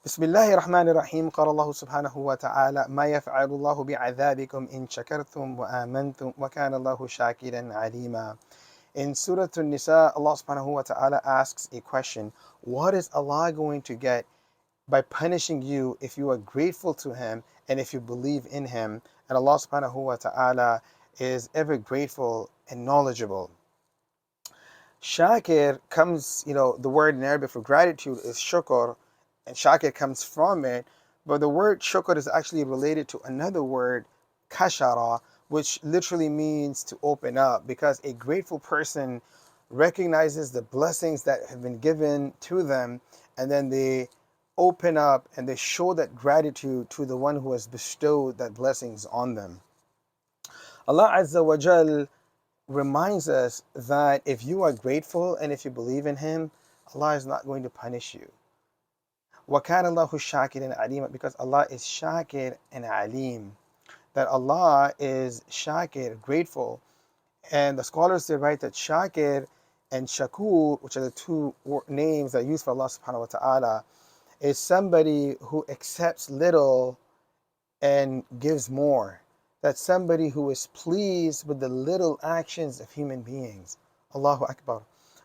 بسم الله الرحمن الرحيم قال الله سبحانه وتعالى ما يفعل الله بعذابكم إن شكرتم وآمنتم وكان الله شاكرا عليما. In Surah An-Nisa, Allah subhanahu wa ta'ala asks a question. What is Allah going to get by punishing you if you are grateful to Him and if you believe in Him? And Allah subhanahu wa ta'ala is ever grateful and knowledgeable. Shakir comes, the word in Arabic for gratitude is shukr, and shakir comes from it, but the word shukr is actually related to another word, kashara, which literally means to open up, because a grateful person recognizes the blessings that have been given to them, and then they open up and they show that gratitude to the one who has bestowed that blessings on them. Allah Azza wa Jal reminds us that if you are grateful and if you believe in Him, Allah is not going to punish you. وَكَانَ اللَّهُ شَاكِرًا عَلِيمًا, because Allah is Shakir and Alim. That Allah is Shakir, grateful. And the scholars, they write that Shakir and Shakur, which are the two names that are used for Allah subhanahu wa ta'ala, is somebody who accepts little and gives more. That's somebody who is pleased with the little actions of human beings. Allahu Akbar.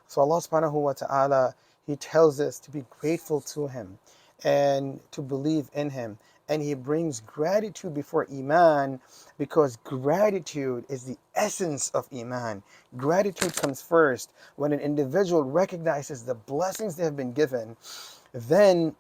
So Allah subhanahu wa ta'ala, He tells us to be grateful to Him and to believe in Him. And He brings gratitude before Iman, because gratitude is the essence of Iman. Gratitude comes first. When an individual recognizes the blessings they have been given, then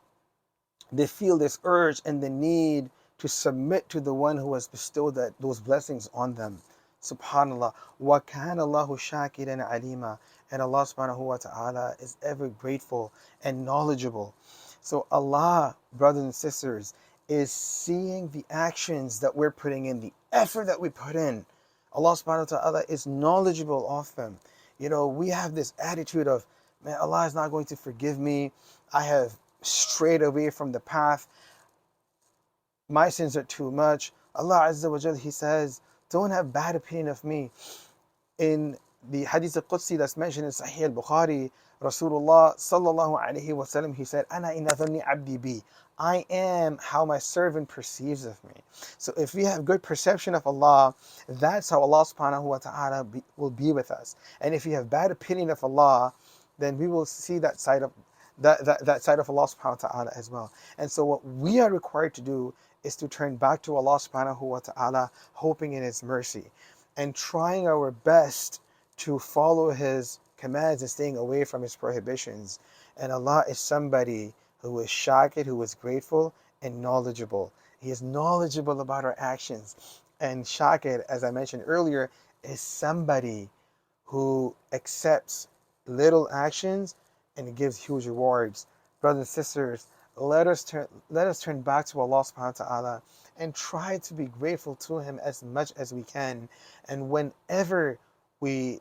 they feel this urge and the need to submit to the one who has bestowed those blessings on them. Subhanallah. وَكَانَ اللَّهُ شَاكِرًا عَلِيمًا. And Allah subhanahu wa ta'ala is ever grateful and knowledgeable. So Allah, brothers and sisters, is seeing the actions that we're putting in, the effort that we put in. Allah subhanahu wa ta'ala is knowledgeable of them. We have this attitude of, man, Allah is not going to forgive me. I have strayed away from the path. My sins are too much. Allah Azza wa Jal, He says, don't have bad opinion of me. In the Hadith al-Qudsi that's mentioned in Sahih al-Bukhari, Rasulullah sallallahu alayhi wa sallam, He said, Ana inna dhanni abdi bi. I am how my servant perceives of me. So if we have good perception of Allah, that's how Allah subhanahu wa ta'ala will be with us. And if we have bad opinion of Allah, then we will see that side of that side of Allah subhanahu wa ta'ala as well. And so what we are required to do is to turn back to Allah subhanahu wa ta'ala, hoping in His mercy and trying our best to follow His commands and staying away from His prohibitions. And Allah is somebody who is shakir, who is grateful and knowledgeable. He is knowledgeable about our actions. And shakir, as I mentioned earlier, is somebody who accepts little actions and gives huge rewards. Brothers and sisters, let us turn back to Allah subhanahu wa ta'ala and try to be grateful to Him as much as we can. And whenever we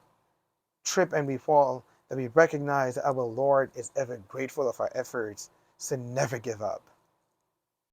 trip and we fall, that we recognize that our Lord is ever grateful of our efforts. So never give up.